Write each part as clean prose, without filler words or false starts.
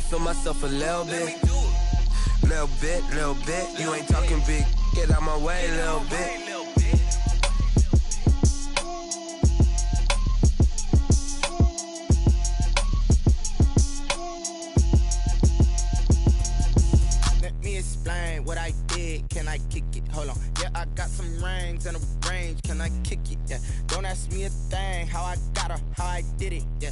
me feel myself a little bit. Little bit. You ain't talking big. Get out my way, little bit. Explain what I did, can I kick it? Hold on, yeah, I got some rings and a range, can I kick it? Yeah, don't ask me a thing, how I got her, how I did it, yeah.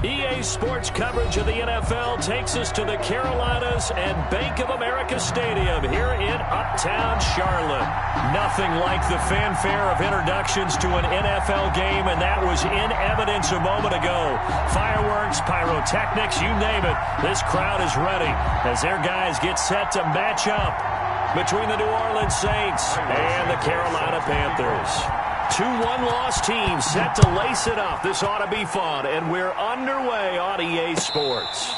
EA Sports coverage of the NFL takes us to the Carolinas and Bank of America Stadium here in Uptown Charlotte. Nothing like the fanfare of introductions to an NFL game, and that was in evidence a moment ago. Fireworks, pyrotechnics, you name it. This crowd is ready as their guys get set to match up between the New Orleans Saints and the Carolina Panthers. Two one-loss teams set to lace it up. This ought to be fun, and we're underway on EA Sports.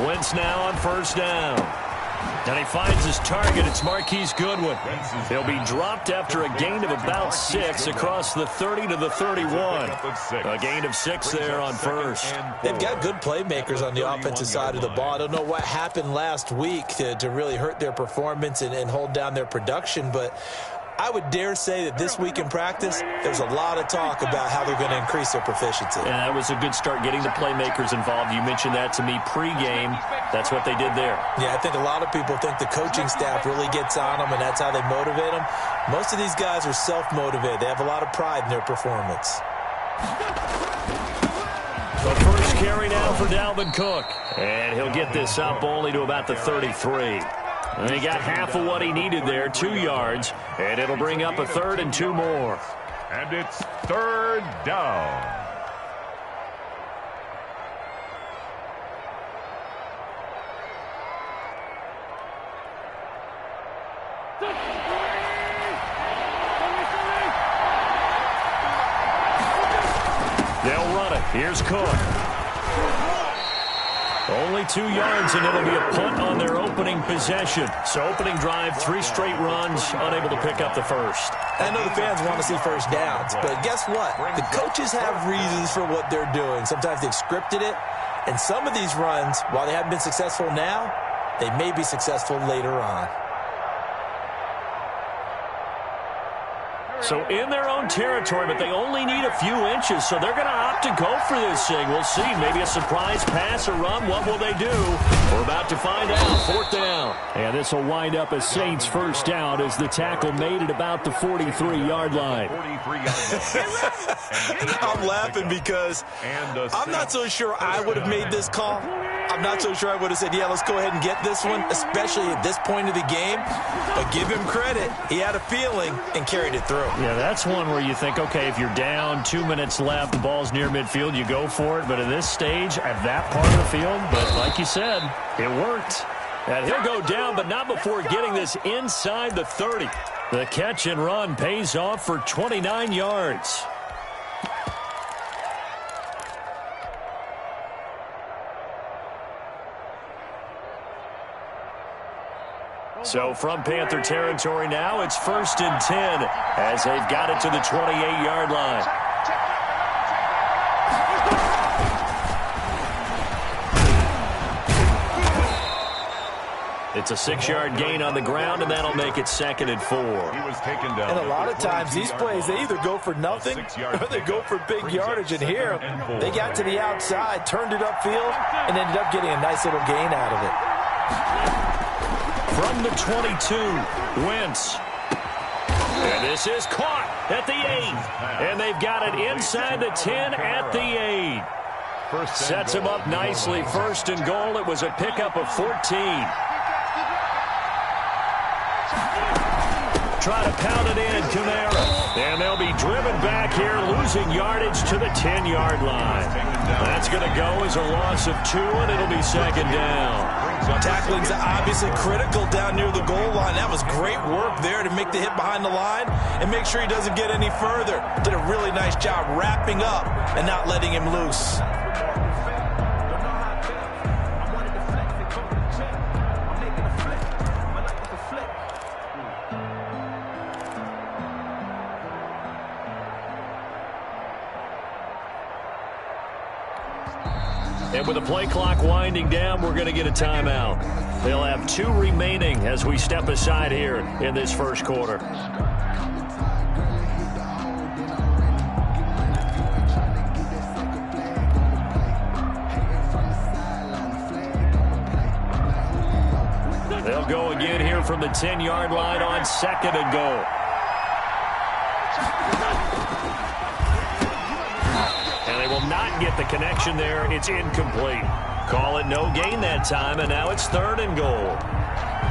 Wentz now on first down. And he finds his target. It's Marquise Goodwin. He'll be dropped after a gain of about 6 across the 30 to the 31. A gain of 6 there on first. They've got good playmakers on the offensive side of the ball. I don't know what happened last week to really hurt their performance and hold down their production, but I would dare say that this week in practice, there's a lot of talk about how they're going to increase their proficiency. And that was a good start, getting the playmakers involved. You mentioned that to me pregame. That's what they did there. Yeah, I think a lot of people think the coaching staff really gets on them, and that's how they motivate them. Most of these guys are self-motivated. They have a lot of pride in their performance. The first carry now for Dalvin Cook. And he'll get this up only to about the 33. And he got half of what he needed there, 2 yards, and it'll bring up a 3rd and 2 more. And it's 3rd down. They'll run it. Here's Cook. Only 2 yards, and it'll be a punt on their opening possession. So opening drive, 3 straight runs, unable to pick up the first. I know the fans want to see first downs, but guess what? The coaches have reasons for what they're doing. Sometimes they've scripted it, and some of these runs, while they haven't been successful now, they may be successful later on. So in their own territory, but they only need a few inches, so they're going to opt to go for this thing. We'll see. Maybe a surprise pass or run. What will they do? We're about to find out. 4th down. And this will wind up a Saints first down as the tackle made at about the 43-yard line. I'm laughing because I'm not so sure I would have made this call. I'm not so sure I would have said, yeah, let's go ahead and get this one, especially at this point of the game. But give him credit. He had a feeling and carried it through. Yeah, that's one where you think, okay, if you're down, 2 minutes left, the ball's near midfield, you go for it. But at this stage, at that part of the field, but like you said, it worked. And he'll go down, but not before getting this inside the 30. The catch and run pays off for 29 yards. So from Panther territory now, it's 1st and 10 as they've got it to the 28-yard line. It's a 6-yard gain on the ground, and that'll make it 2nd and 4. He was taken down. And a lot of times these plays, they either go for nothing or they go for big yardage. And here, they got to the outside, turned it upfield, and ended up getting a nice little gain out of it. From the 22, Wentz. And this is caught at the 8. And they've got it inside the 10 at the 8. Sets him up nicely. First and goal. It was a pickup of 14. Try to pound it in, Kamara. And they'll be driven back here, losing yardage to the 10-yard line. That's going to go as a loss of 2, and it'll be second down. Tackling's obviously critical down near the goal line. That was great work there to make the hit behind the line and make sure he doesn't get any further. Did a really nice job wrapping up and not letting him loose. And with the play clock winding down, we're going to get a timeout. They'll have 2 remaining as we step aside here in this first quarter. They'll go again here from the 10-yard line on second and goal. Will not get the connection there. It's incomplete. Call it no gain that time, and now it's third and goal.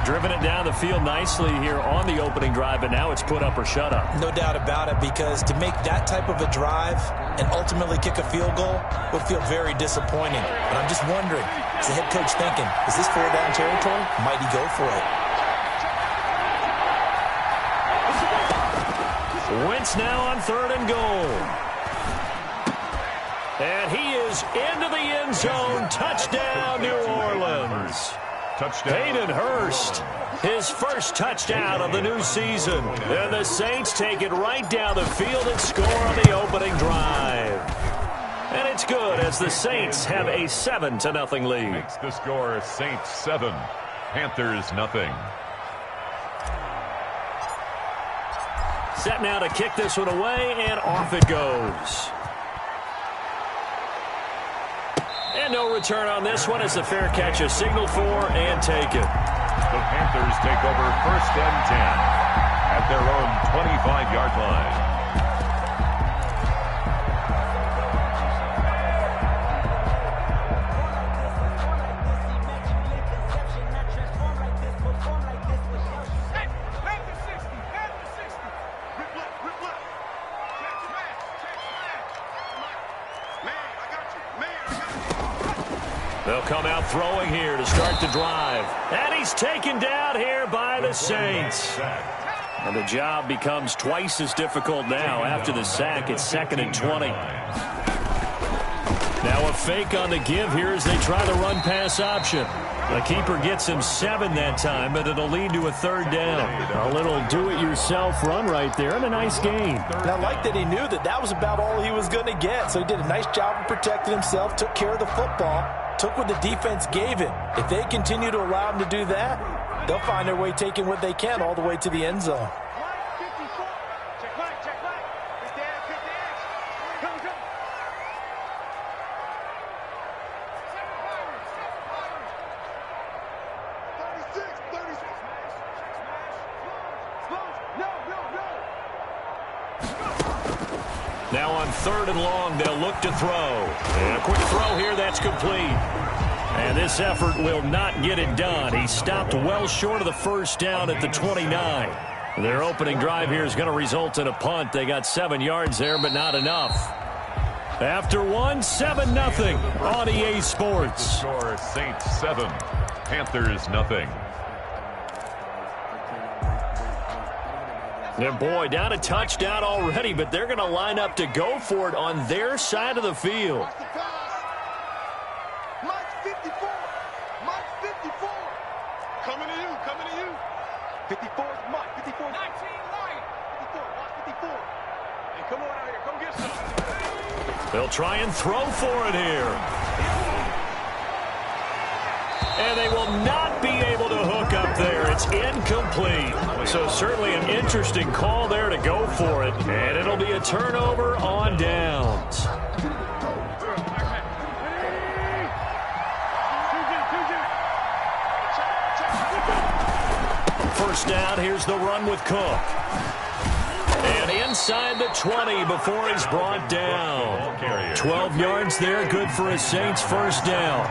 Driven it down the field nicely here on the opening drive, but now it's put up or shut up. No doubt about it, because to make that type of a drive and ultimately kick a field goal would feel very disappointing. But I'm just wondering, is the head coach thinking, is this 4-down territory? Might he go for it? Wentz now on third and goal. And he is into the end zone. Touchdown, New Orleans. Touchdown. Hayden Hurst, his first touchdown of the new season. And the Saints take it right down the field and score on the opening drive. And it's good as the Saints have a 7-0 lead. Makes the score Saints 7, Panthers 0. Set now to kick this one away, and off it goes. And no return on this one as the fair catch is signaled for and taken. The Panthers take over 1st and 10 at their own 25-yard line. They'll come out throwing here to start the drive. And he's taken down here by the Saints. And the job becomes twice as difficult now. After the sack, it's 2nd and 20. Now a fake on the give here as they try the run-pass option. The keeper gets him 7 that time, but it'll lead to a 3rd down. A little do-it-yourself run right there, and a nice gain. And I like that he knew that that was about all he was going to get. So he did a nice job of protecting himself, took care of the football, took what the defense gave him. If they continue to allow him to do that, they'll find their way taking what they can all the way to the end zone. Now on 3rd and long, they'll look to throw. And a quick throw here, that's complete. And this effort will not get it done. He stopped well short of the 1st down at the 29. Their opening drive here is going to result in a punt. They got 7 yards there, but not enough. After one, 7-0 on EA Sports. The score, Saints 7, Panthers 0. And boy, down a touchdown already, but they're going to line up to go for it on their side of the field. Mike 54. Mike 54. Coming to you. Coming to you. 54 is Mike. 54. 19 light. 54. Watch 54. Hey, come on out here. Come get some. They'll try and throw for it here. And they will not be able to hook up there. It's incomplete. So certainly an interesting call there to go for it. And it'll be a turnover on downs. First down, here's the run with Cook. And inside the 20 before he's brought down. 12 yards there, good for a Saints first down.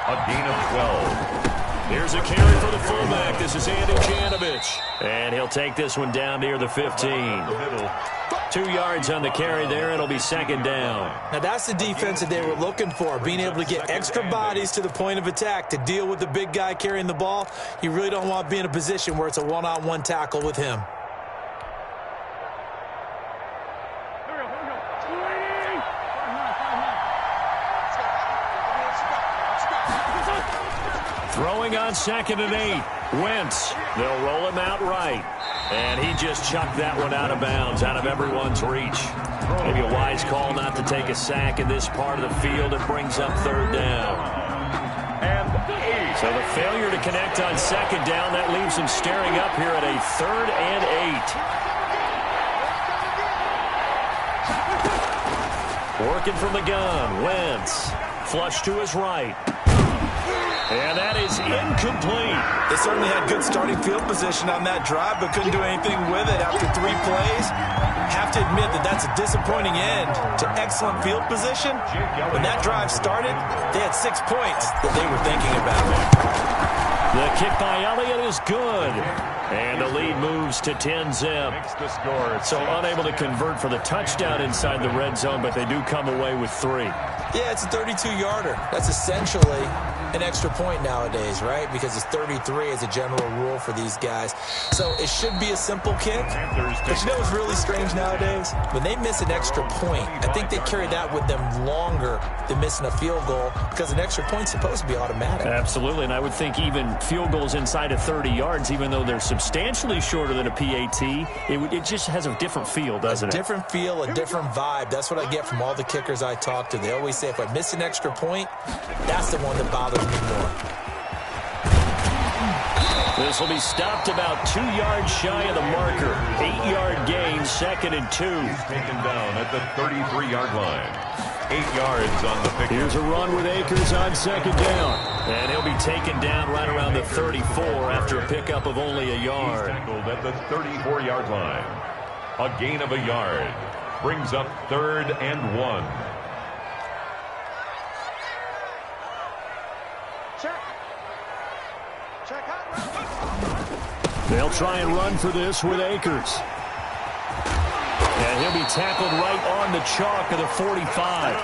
A gain of 12. Here's a carry for the fullback. This is Andy Janovich. And he'll take this one down near the 15. 2 yards on the carry there. It'll be second down. Now, that's the defense that they were looking for, being able to get extra bodies to the point of attack to deal with the big guy carrying the ball. You really don't want to be in a position where it's a one-on-one tackle with him. Throwing on 2nd and 8. Wentz. They'll roll him out right. And he just chucked that one out of bounds, out of everyone's reach. Maybe a wise call not to take a sack in this part of the field. It brings up third down. And 8. So the failure to connect on second down, that leaves him staring up here at a 3rd and 8. Working from the gun. Wentz. Flush to his right. And that is incomplete. They certainly had good starting field position on that drive, but couldn't do anything with it after 3 plays. Have to admit that that's a disappointing end to excellent field position. When that drive started, they had 6 points that they were thinking about. The kick by Elliott is good. And the lead moves to 10-zip. So unable to convert for the touchdown inside the red zone, but they do come away with 3. Yeah, it's a 32-yarder. That's essentially an extra point nowadays, right? Because it's 33 as a general rule for these guys. So it should be a simple kick. But you know what's really strange nowadays? When they miss an extra point, I think they carry that with them longer than missing a field goal because an extra point's supposed to be automatic. Absolutely, and I would think even field goals inside of 30 yards, even though they're substantially shorter than a PAT, it just has a different feel, doesn't it? A different feel, a different vibe. That's what I get from all the kickers I talk to. They always say, if I miss an extra point, that's the one that bothers me more. This will be stopped about 2 yards shy of the marker. 8-yard gain, 2nd and 2. He's taken down at the 33-yard line. 8 yards on the pick. Here's a run with Akers on 2nd down. And he'll be taken down right around the 34 after a pickup of only a yard. He's tackled at the 34-yard line. A gain of a yard. Brings up 3rd and 1. They'll try and run for this with Akers. And he'll be tackled right on the chalk of the 45.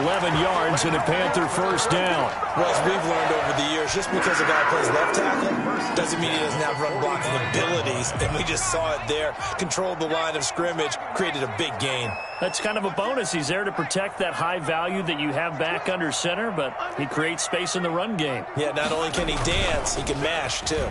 11 yards and a Panther first down. Well, as we've learned over the years, just because a guy plays left tackle doesn't mean he doesn't have run blocking abilities. And we just saw it there. Controlled the line of scrimmage, created a big gain. That's kind of a bonus. He's there to protect that high value that you have back under center, but he creates space in the run game. Yeah, not only can he dance, he can mash, too.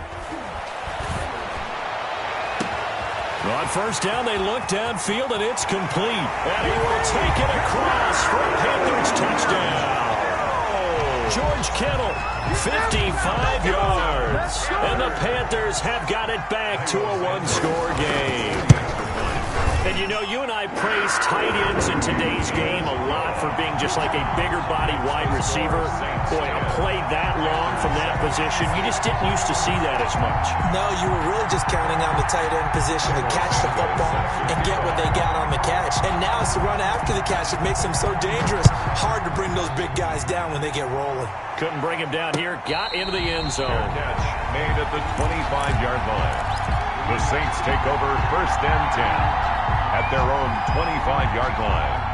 On first down, they look downfield, and it's complete. And he will take it across for a Panthers touchdown. George Kittle, 55 yards. And the Panthers have got it back to a one-score game. And you know, you and I praise tight ends in today's game a lot for being just like a bigger body wide receiver. Boy, a play that long from that position, you just didn't used to see that as much. No, you were really just counting on the tight end position to catch the football and get what they got on the catch. And now it's the run after the catch that makes them so dangerous. Hard to bring those big guys down when they get rolling. Couldn't bring him down here. Got into the end zone. Catch made at the 25-yard line. The Saints take over 1st and 10 at their own 25-yard line.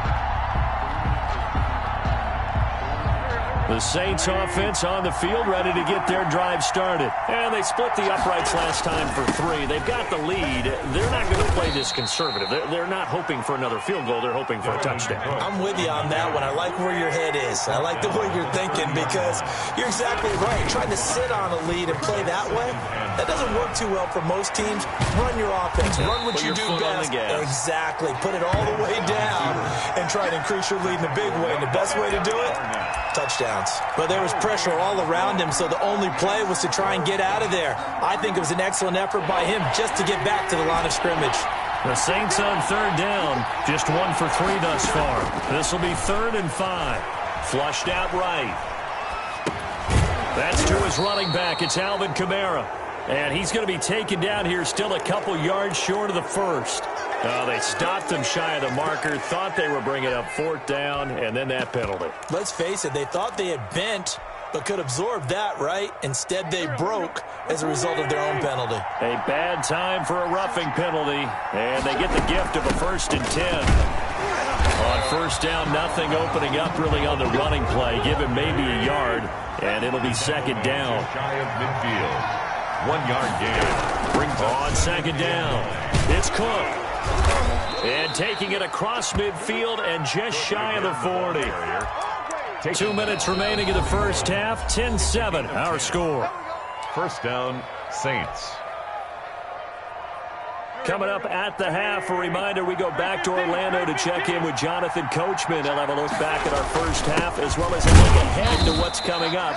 The Saints offense on the field, ready to get their drive started. And they split the uprights last time for 3. They've got the lead. They're not going to play this conservative. They're not hoping for another field goal. They're hoping for a touchdown. I'm with you on that one. I like where your head is. I like the way you're thinking because you're exactly right. Trying to sit on a lead and play that way, that doesn't work too well for most teams. Run your offense. Run what you do best. Exactly. Put it all the way down and try to increase your lead in a big way. And the best way to do it? Touchdowns. But there was pressure all around him, so the only play was to try and get out of there. I think it was an excellent effort by him just to get back to the line of scrimmage. The Saints on 3rd down, just 1 for 3 thus far. This will be 3rd and 5. Flushed out right. That's to his running back. It's Alvin Kamara. And he's going to be taken down here still a couple yards short of the first. They stopped him shy of the marker, thought they were bringing up 4th down, and then that penalty. Let's face it, they thought they had bent, but could absorb that, right? Instead, they broke as a result of their own penalty. A bad time for a roughing penalty, and they get the gift of a 1st and 10. On 1st down, nothing opening up really on the running play. Give him maybe a yard, and it'll be 2nd down. Shy of midfield. 1-yard gain. Brings on 2nd down. It's Cook. And taking it across midfield and just shy of the 40. 2 minutes remaining in the first half. 10-7, our score. 1st down, Saints. Coming up at the half, a reminder, we go back to Orlando to check in with Jonathan Coachman. He'll have a look back at our first half as well as a look ahead to what's coming up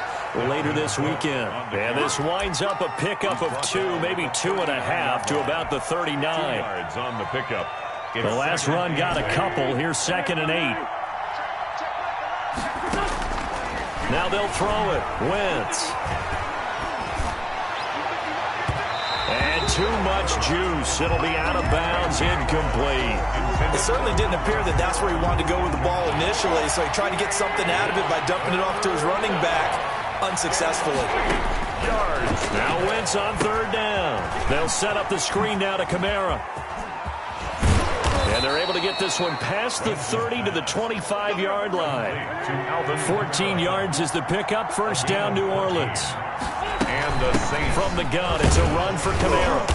later this weekend. And this winds up a pickup of 2, maybe 2.5 to about the 39. 2 yards on the pickup. The last run got a couple. Here's 2nd and 8. Now they'll throw it. Wentz. And too much juice. It'll be out of bounds, incomplete. It certainly didn't appear that that's where he wanted to go with the ball initially, so he tried to get something out of it by dumping it off to his running back unsuccessfully. Yards. Now Wentz on 3rd down. They'll set up the screen now to Kamara. And they're able to get this one past the 30 to the 25-yard line. 14 yards is the pickup. 1st down, New Orleans. And the Saints. From the gun, it's a run for Kamara.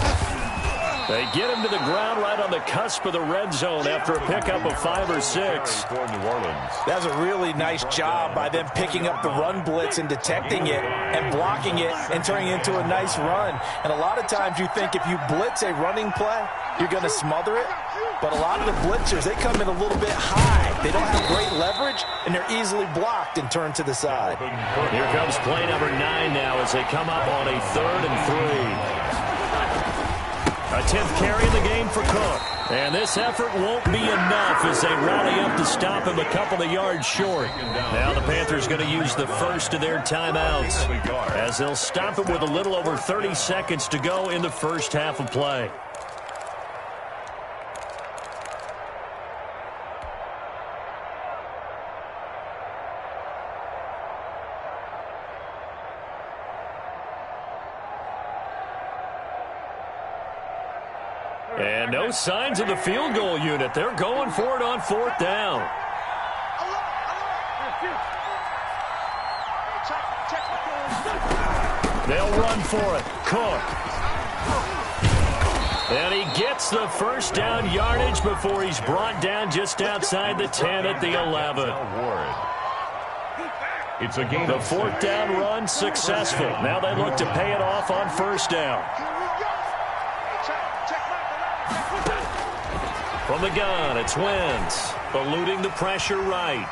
They get him to the ground right on the cusp of the red zone after a pickup of 5 or 6. For New Orleans. That's a really nice job by them picking up the run blitz and detecting it and blocking it and turning it into a nice run. And a lot of times you think if you blitz a running play, you're going to smother it. But a lot of the blitzers, they come in a little bit high. They don't have great leverage, and they're easily blocked and turned to the side. Here comes play number 9 now as they come up on a 3rd and 3. A 10th carry in the game for Cook. And this effort won't be enough as they rally up to stop him a couple of yards short. Now the Panthers going to use the first of their timeouts as they'll stop him with a little over 30 seconds to go in the first half of play. And no signs of the field goal unit. They're going for it on 4th down. They'll run for it. Cook. And he gets the 1st down yardage before he's brought down just outside the 10 at the 11. It's a game. The 4th down run successful. Now they look to pay it off on 1st down. From the gun, it's Wentz, eluding the pressure right.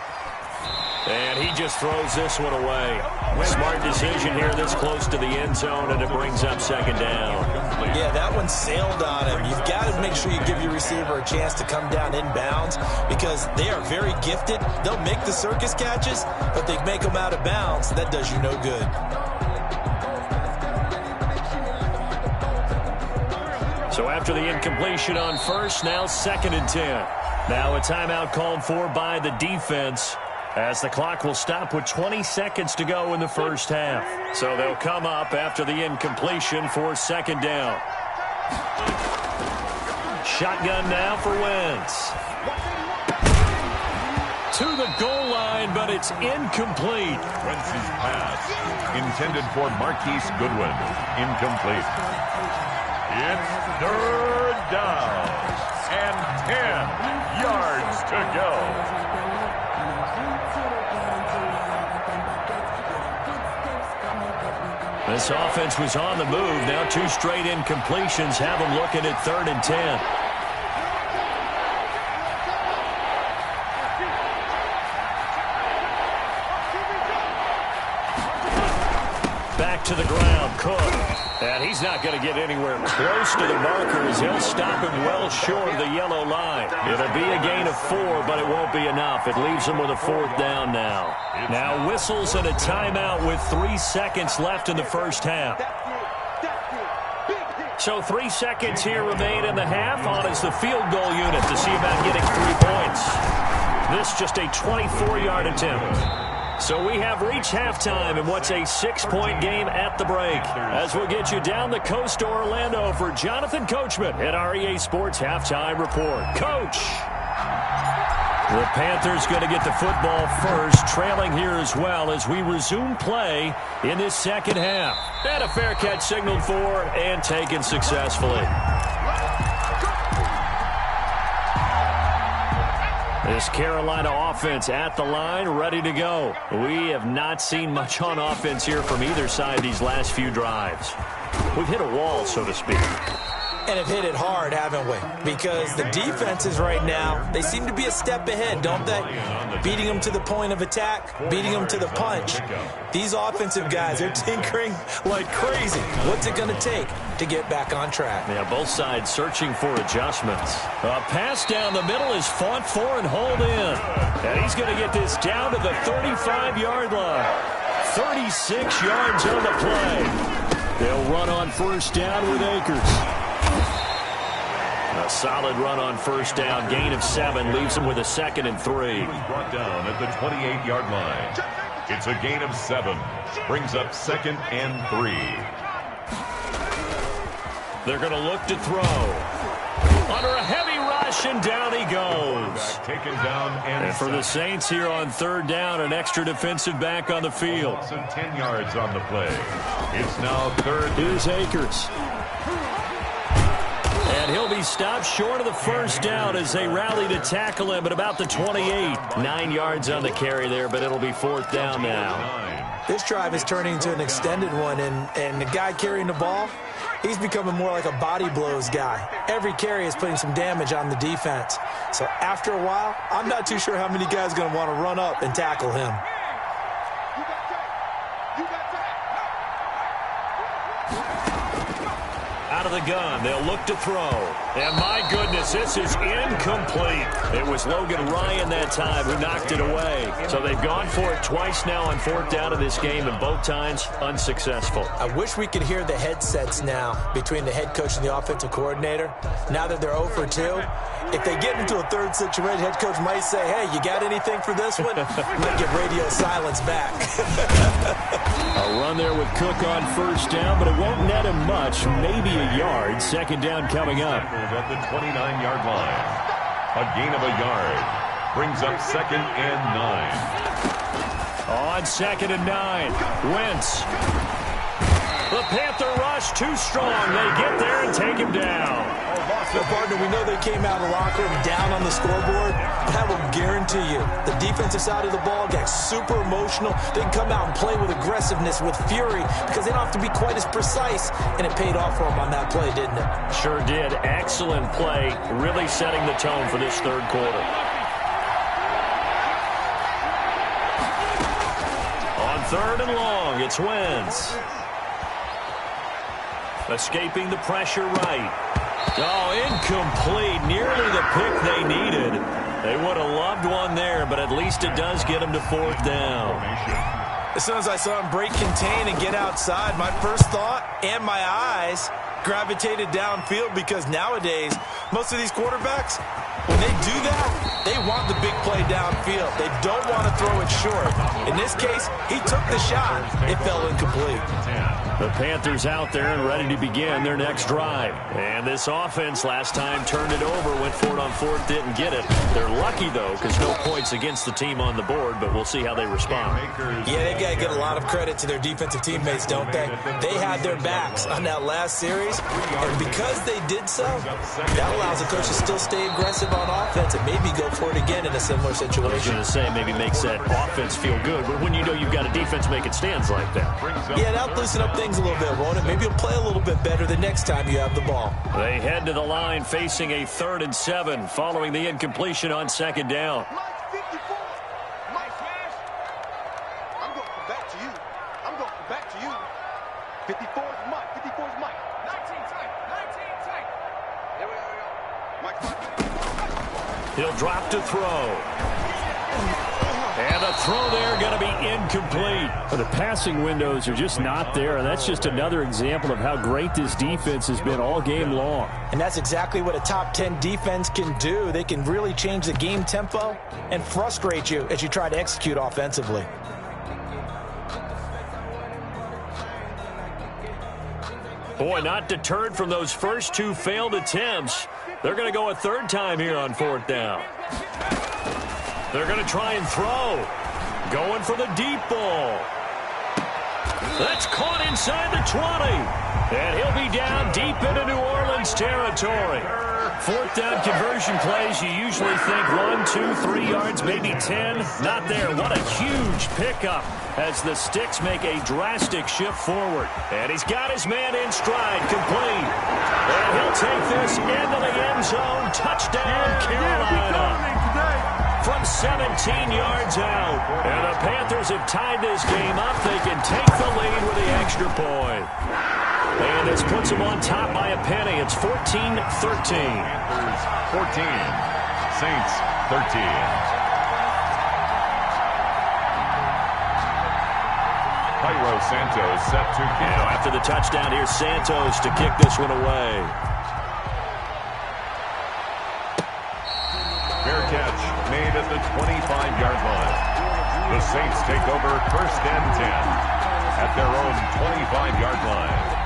And he just throws this one away. Smart decision here this close to the end zone, and it brings up 2nd down. Yeah, that one sailed on him. You've got to make sure you give your receiver a chance to come down inbounds because they are very gifted. They'll make the circus catches, but they make them out of bounds. That does you no good. So after the incompletion on 1st, now 2nd and 10. Now a timeout called for by the defense as the clock will stop with 20 seconds to go in the first half. So they'll come up after the incompletion for 2nd down. Shotgun now for Wentz. To the goal line, but it's incomplete. Wentz's pass intended for Marquise Goodwin. Incomplete. It's 3rd down and 10 yards to go. This offense was on the move. Now 2 straight incompletions have them looking at 3rd and 10. Back to the ground, Cook. And he's not going to get anywhere close to the marker as he'll stop him well short of the yellow line. It'll be a gain of 4, but it won't be enough. It leaves him with a 4th down now. Now whistles and a timeout with 3 seconds left in the first half. So 3 seconds here remain in the half. On is the field goal unit to see about getting 3 points. This just a 24-yard attempt. So we have reached halftime in what's a 6-point game at the break. As we'll get you down the coast to Orlando for Jonathan Coachman at our EA Sports Halftime Report. Coach! The Panthers going to get the football first, trailing here as well as we resume play in this second half. And a fair catch signaled for and taken successfully. This Carolina offense at the line, ready to go. We have not seen much on offense here from either side these last few drives. We've hit a wall, so to speak. And have hit it hard, haven't we? Because the defenses right now, they seem to be a step ahead, don't they? Beating them to the point of attack, beating them to the punch. These offensive guys are tinkering like crazy. What's it going to take to get back on track? Yeah, both sides searching for adjustments. A pass down the middle is fought for and hauled in. And he's going to get this down to the 35-yard line. 36 yards on the play. They'll run on first down with Akers. A solid run on first down. Gain of 7 leaves them with a 2nd and 3. He was brought down at the 28-yard line. It's a gain of 7. Brings up 2nd and 3. They're going to look to throw. Under a heavy rush, and down he goes. Taken down and for the Saints here on 3rd down, an extra defensive back on the field. 10 yards on the play. It's now 3rd. Here's Akers. And he'll be stopped short of the first down as they rally to tackle him at about the 28. 9 yards on the carry there, but it'll be 4th down now. This drive is turning into an extended one, and the guy carrying the ball, he's becoming more like a body blows guy. Every carry is putting some damage on the defense. So after a while, I'm not too sure how many guys are going to want to run up and tackle him. Out of the gun, they'll look to throw. And my goodness, this is incomplete. It was Logan Ryan that time who knocked it away. So they've gone for it twice now on 4th down of this game, and both times unsuccessful. I wish we could hear the headsets now between the head coach and the offensive coordinator. Now that they're 0 for 2, if they get into a third situation, head coach might say, hey, you got anything for this one? Might get radio silence back. A run there with Cook on first down, but it won't net him much, maybe a yard. 2nd down coming up. At the 29-yard line. A gain of a yard. Brings up 2nd and 9. On 2nd and 9. Wentz. The Panther rush too strong. They get there and take him down. Well, partner, we know they came out of the locker room down on the scoreboard, but I will guarantee you the defensive side of the ball got super emotional. They can come out and play with aggressiveness, with fury, because they don't have to be quite as precise, and it paid off for them on that play, didn't it? Sure did. Excellent play, really setting the tone for this 3rd quarter. On 3rd and long, it's Wentz. Escaping the pressure right. Oh, incomplete. Nearly the pick they needed. They would have loved one there, but at least it does get them to 4th down. As soon as I saw him break contain and get outside, my first thought and my eyes gravitated downfield, because nowadays, most of these quarterbacks, when they do that, they want the big play downfield. They don't want to throw it short. In this case, he took the shot. It fell incomplete. The Panthers out there and ready to begin their next drive. And this offense last time turned it over, went for it on 4th, didn't get it. They're lucky, though, because no points against the team on the board, but we'll see how they respond. Yeah, they've got to give a lot of credit to their defensive teammates, don't they? They had their backs on that last series, and because they did so, that allows the coach to still stay aggressive on offense and maybe go for it again in a similar situation. I was going to say, maybe makes that offense feel good, but when you know you've got a defense making stands like that. Yeah, that'll loosen up things a little bit, won't it? Maybe you'll play a little bit better the next time you have the ball. They head to the line facing a 3rd and 7 following the incompletion on 2nd down. Mike Smash. I'm going back to you. I'm going back to you. 54 is Mike. 54 is Mike. 19 tight. 19 tight. Here we go. Mike. He'll drop to throw. And the throw there going to be incomplete. But the passing windows are just not there, and that's just another example of how great this defense has been all game long. And that's exactly what a top 10 defense can do. They can really change the game tempo and frustrate you as you try to execute offensively. Boy, not deterred from those first two failed attempts. They're going to go a third time here on fourth down. They're going to try and throw. Going for the deep ball. That's caught inside the 20. And he'll be down deep into New Orleans territory. Fourth down conversion plays, you usually think 1, 2, 3 yards, maybe 10. Not there. What a huge pickup as the Sticks make a drastic shift forward. And he's got his man in stride, complete. And he'll take this into the end zone. Touchdown, Carolina. From 17 yards out. And the Panthers have tied this game up. They can take the lead with the extra point. And this puts them on top by a penny. It's 14-13. Panthers 14, Saints 13. Cairo Santos set to kick. Now after the touchdown, here's Santos to kick this one away. Fair catch made at the 25-yard line. The Saints take over first and 10 at their own 25-yard line.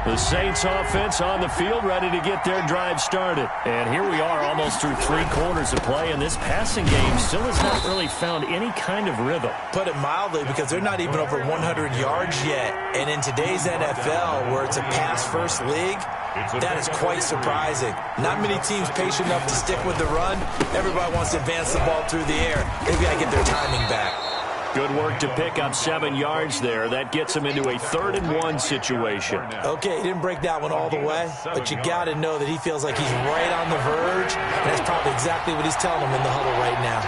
The Saints offense on the field, ready to get their drive started. And here we are almost through 3 quarters of play, and this passing game still has not really found any kind of rhythm. Put it mildly, because they're not even over 100 yards yet. And in today's NFL, where it's a pass-first league, that is quite surprising. Not many teams patient enough to stick with the run. Everybody wants to advance the ball through the air. They've got to get their timing back. Good work to pick up 7 yards there. That gets him into a 3rd and 1 situation. Okay, he didn't break that one all the way, but you got to know that he feels like he's right on the verge, and that's probably exactly what he's telling them in the huddle right now.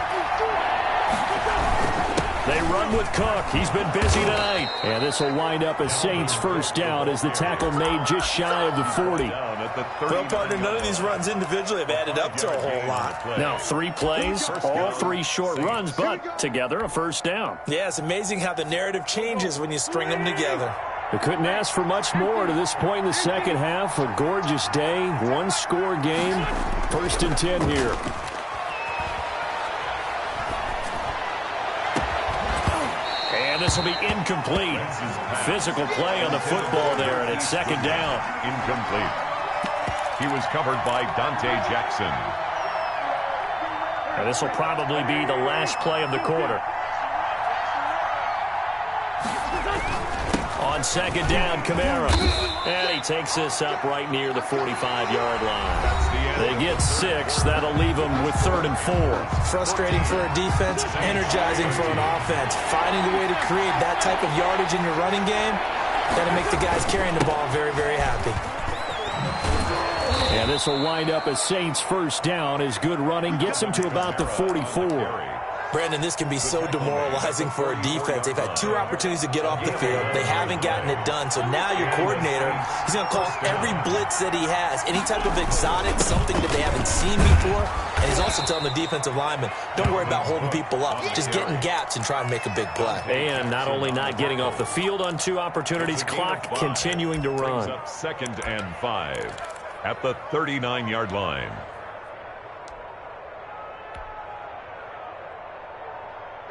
They run with Cook. He's been busy tonight. And this will wind up as Saints first down as the tackle made just shy of the 40. Well, partner, none of these runs individually have added up to a whole lot. Now, 3 plays, all 3 short runs, but together a first down. Yeah, it's amazing how the narrative changes when you string them together. They couldn't ask for much more to this point in the second half. A gorgeous day, 1-score game. 1st and 10 here. And this will be incomplete. Physical play on the football there, and it's 2nd down. Incomplete. He was covered by Dante Jackson. And this will probably be the last play of the quarter. On 2nd down, Kamara. And he takes this up right near the 45-yard line. They get 6. That'll leave them with 3rd and 4. Frustrating for a defense, energizing for an offense. Finding a way to create that type of yardage in your running game, that'll make the guys carrying the ball very, very happy. And this will wind up as Saints first down as good running gets them to about the 44. Brandon, this can be so demoralizing for a defense. They've had 2 opportunities to get off the field. They haven't gotten it done. So now your coordinator, he's going to call every blitz that he has, any type of exotic, something that they haven't seen before. And he's also telling the defensive lineman, don't worry about holding people up. Just get in gaps and try and make a big play. And not only not getting off the field on 2 opportunities, clock continuing to run. 2nd and 5 at the 39-yard line.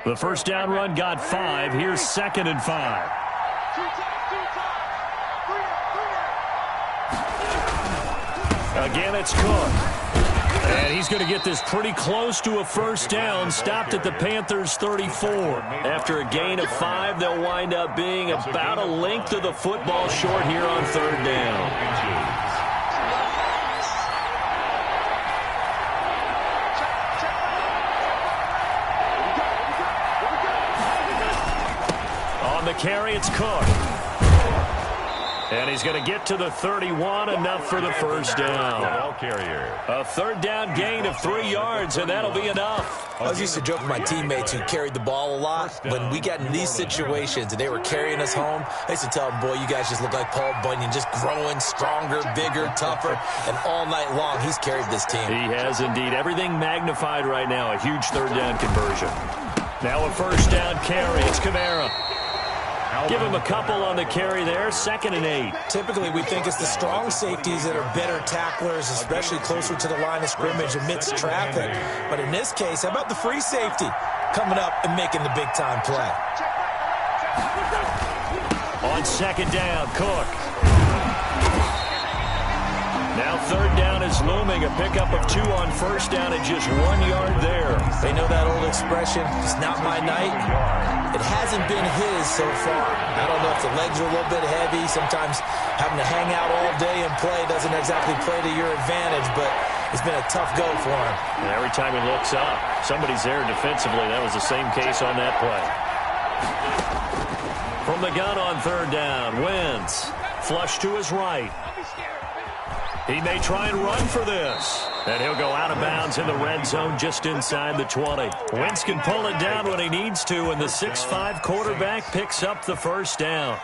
The first down run got 5. Here's 2nd and 5. Again, it's Cook. And he's going to get this pretty close to a first down. Stopped at the Panthers' 34. After a gain of 5, they'll wind up being about a length of the football short here on 3rd down. The carry, it's Cook. And he's going to get to the 31, enough for the first down. Ball carrier. A third down gain of 3 yards, and that'll be enough. I used to joke with my teammates who carried the ball a lot. When we got in these situations and they were carrying us home, I used to tell them, boy, you guys just look like Paul Bunyan, just growing stronger, bigger, tougher. And all night long, he's carried this team. He has indeed. Everything magnified right now. A huge third down conversion. Now a first down carry. It's Kamara. Give him a couple on the carry there. 2nd and 8. Typically, we think it's the strong safeties that are better tacklers, especially closer to the line of scrimmage amidst traffic. But in this case, how about the free safety coming up and making the big-time play? On 2nd down, Cook. Now 3rd down is looming. A pickup of 2 on 1st down and just 1 yard there. They know that old expression, it's not my night. It hasn't been his so far. I don't know if the legs are a little bit heavy. Sometimes having to hang out all day and play doesn't exactly play to your advantage, but it's been a tough go for him. And every time he looks up, somebody's there defensively. That was the same case on that play. From the gun on 3rd down, Wentz. Flush to his right. He may try and run for this. And he'll go out of bounds in the red zone just inside the 20. Wentz can pull it down when he needs to, and the 6'5" quarterback picks up the first down.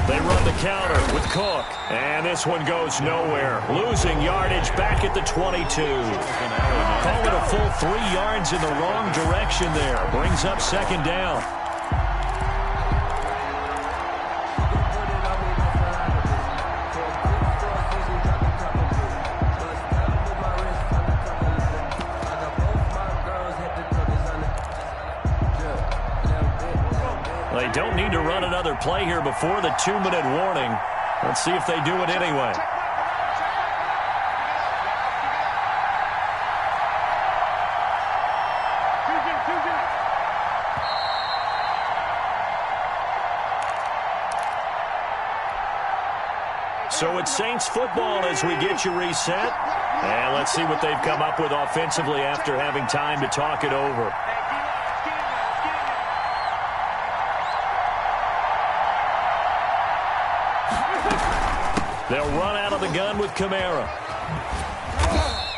They run the counter with Cook. And this one goes nowhere. Losing yardage back at the 22. Call it a full 3 yards in the wrong direction there. Brings up 2nd down. They don't need to run another play here before the 2-minute warning. Let's see if they do it anyway. So it's Saints football as we get you reset. And let's see what they've come up with offensively after having time to talk it over. They'll run out of the gun with Kamara.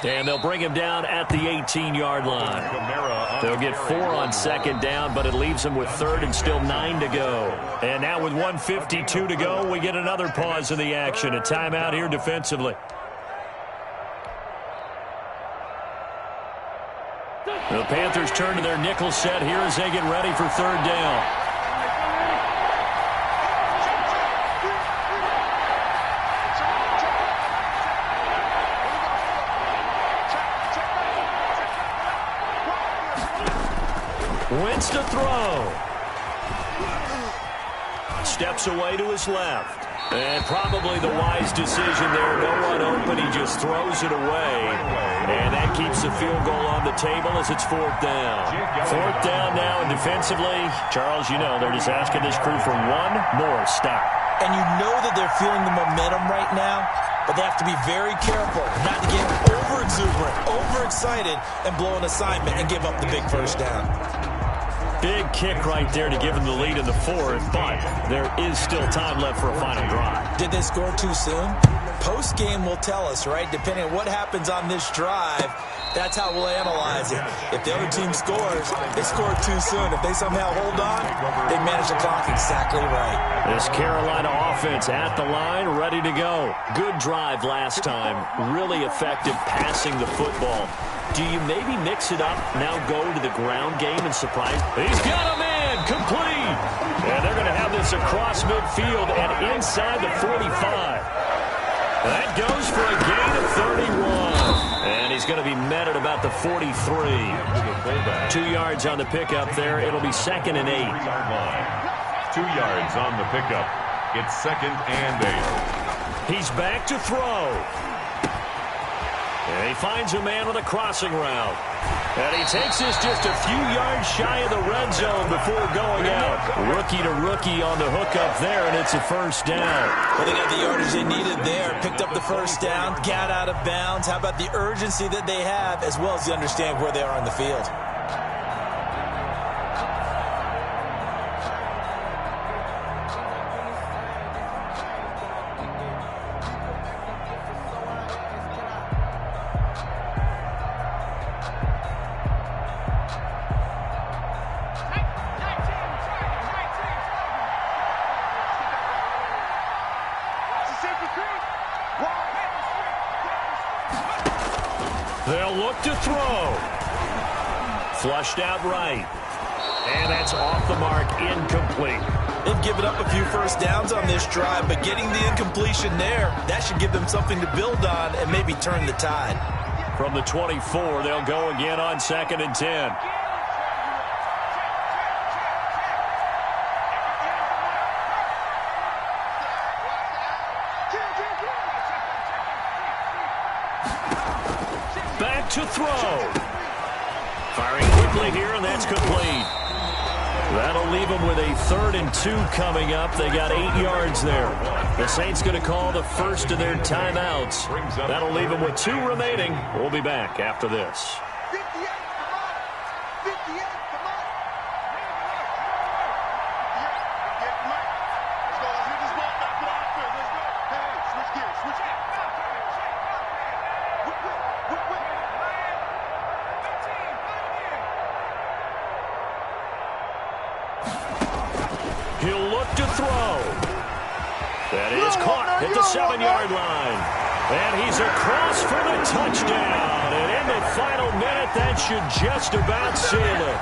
And they'll bring him down at the 18-yard line. They'll get 4 on 2nd down, but it leaves them with 3rd and still 9 to go. And now with 1:52 to go, we get another pause in the action. A timeout here defensively. The Panthers turn to their nickel set here as they get ready for 3rd down. Wentz to throw. Steps away to his left. And probably the wise decision there. No one open. He just throws it away. And that keeps the field goal on the table as it's 4th down. 4th down now, and defensively, Charles, you know, they're just asking this crew for one more stop. And you know that they're feeling the momentum right now, but they have to be very careful not to get over-exuberant, overexcited, and blow an assignment and give up the big first down. Big kick right there to give them the lead in the 4th, but there is still time left for a final drive. Did they score too soon? Post-game will tell us, right? Depending on what happens on this drive, that's how we'll analyze it. If the other team scores, they scored too soon. If they somehow hold on, they manage the clock exactly right. This Carolina offense at the line, ready to go. Good drive last time. Really effective passing the football. Do you maybe mix it up, now go to the ground game and surprise? He's got a man, complete. And they're going to have this across midfield and inside the 45. That goes for a gain of 31. And he's going to be met at about the 43. 2 yards on the pickup there. It'll be 2nd and 8. 2 yards on the pickup. It's 2nd and 8. He's back to throw. And he finds a man with a crossing route. And he takes this just a few yards shy of the red zone before going out. Rookie to rookie on the hookup there, and it's a first down. Well, they got the yardage they needed there. Picked up the first down, got out of bounds. How about the urgency that they have, as well as they understand where they are on the field? They'll look to throw. Flushed out right. And that's off the mark, incomplete. They've given up a few first downs on this drive, but getting the incompletion there, that should give them something to build on and maybe turn the tide. From the 24, they'll go again on 2nd and 10. Back to throw. Firing quickly here, and that's complete. That'll leave them with a 3rd and 2 coming up. They got 8 yards there. The Saints going to call the first of their timeouts. That'll leave them with 2 remaining. We'll be back after this. He'll look to throw. That is caught at the 7-yard line. And he's across for the touchdown. And in the final minute, that should just about seal it.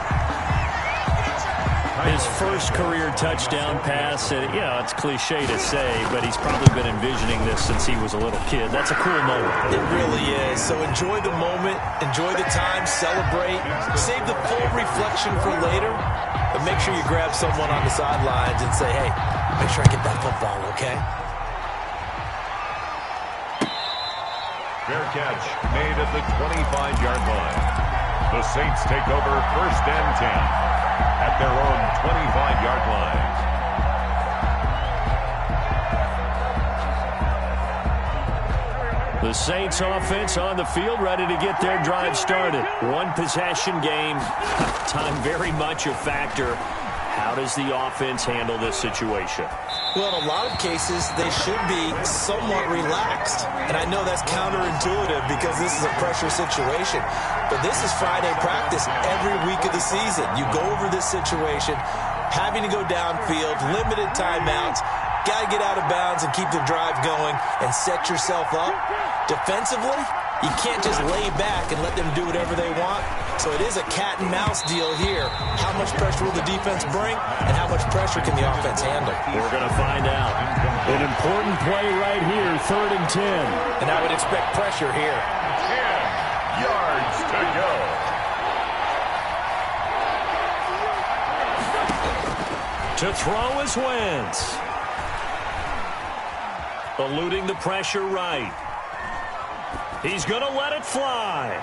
His first career touchdown pass. And, you know, it's cliche to say, but he's probably been envisioning this since he was a little kid. That's a cool moment. It really is. So enjoy the moment. Enjoy the time. Celebrate. Save the full reflection for later. But make sure you grab someone on the sidelines and say, hey, make sure I get that football, okay? Fair catch made at the 25-yard line. The Saints take over 1st and 10 at their own 25-yard line. The Saints offense on the field, ready to get their drive started. 1 possession game. Time very much a factor. How does the offense handle this situation? Well, in a lot of cases, they should be somewhat relaxed. And I know that's counterintuitive because this is a pressure situation. But this is Friday practice every week of the season. You go over this situation, having to go downfield, limited timeouts, got to get out of bounds and keep the drive going and set yourself up. Defensively, you can't just lay back and let them do whatever they want. So it is a cat and mouse deal here. How much pressure will the defense bring and how much pressure can the offense handle? We're going to find out. An important play right here, 3rd and 10. And I would expect pressure here. 10 yards to go. To throw is Wentz. Eluding the pressure right. He's going to let it fly.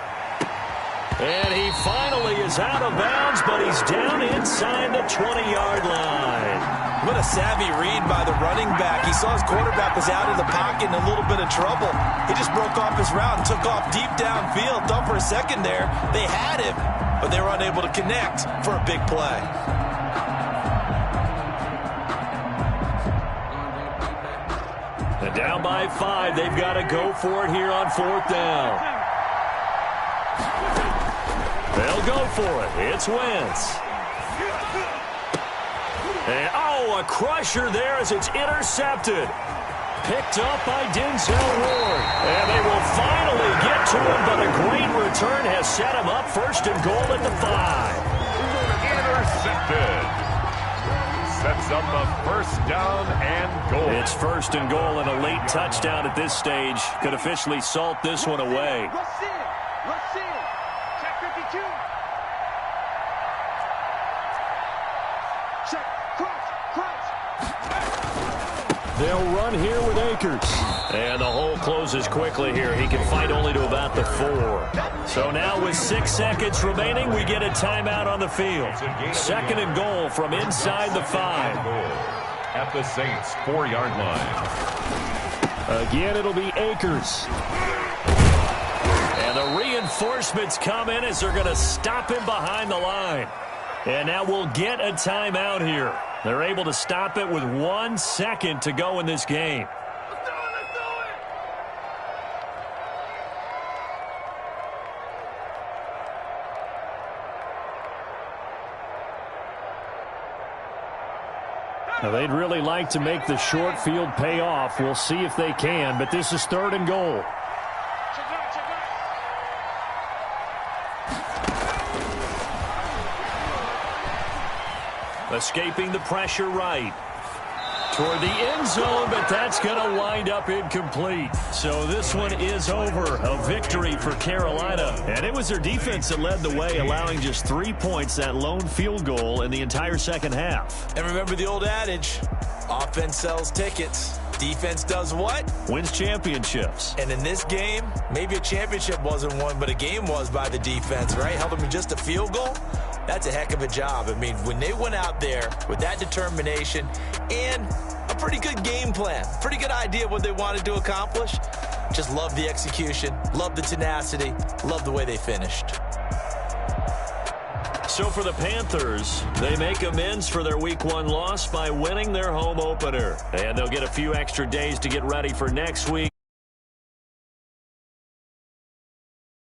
And he finally is out of bounds, but he's down inside the 20-yard line. What a savvy read by the running back. He saw his quarterback was out of the pocket in a little bit of trouble. He just broke off his route and took off deep downfield. Thought for a second there they had him, but they were unable to connect for a big play. And down by 5, they've got to go for it here on 4th down. They'll go for it. It's Wentz. And, a crusher there as it's intercepted. Picked up by Denzel Ward. And they will finally get to him, but a great return has set him up 1st and goal at the 5. Intercepted. Sets up a 1st down and goal. It's 1st and goal and a late touchdown at this stage. Could officially salt this one away. Rush in. Check 52. Check. Crunch. They'll run here with Akers. And the hole closes quickly here. He can fight only to about the 4. So now with 6 seconds remaining, we get a timeout on the field. 2nd and goal from inside the 5. At the Saints' 4-yard line. Again, it'll be Akers. And the reinforcements come in as they're going to stop him behind the line. And now we'll get a timeout here. They're able to stop it with 1 second to go in this game. Now, they'd really like to make the short field pay off. We'll see if they can, but this is 3rd and goal. Escaping the pressure right. Toward the end zone, but that's going to wind up incomplete. So this one is over. A victory for Carolina. And it was their defense that led the way, allowing just 3 points, that lone field goal in the entire second half. And remember the old adage, offense sells tickets. Defense does what? Wins championships. And in this game, maybe a championship wasn't won, but a game was by the defense, right? Held them to just a field goal. That's a heck of a job. I mean, when they went out there with that determination and a pretty good game plan, pretty good idea what they wanted to accomplish, just love the execution, love the tenacity, love the way they finished. So for the Panthers, they make amends for their Week 1 loss by winning their home opener. And they'll get a few extra days to get ready for next week.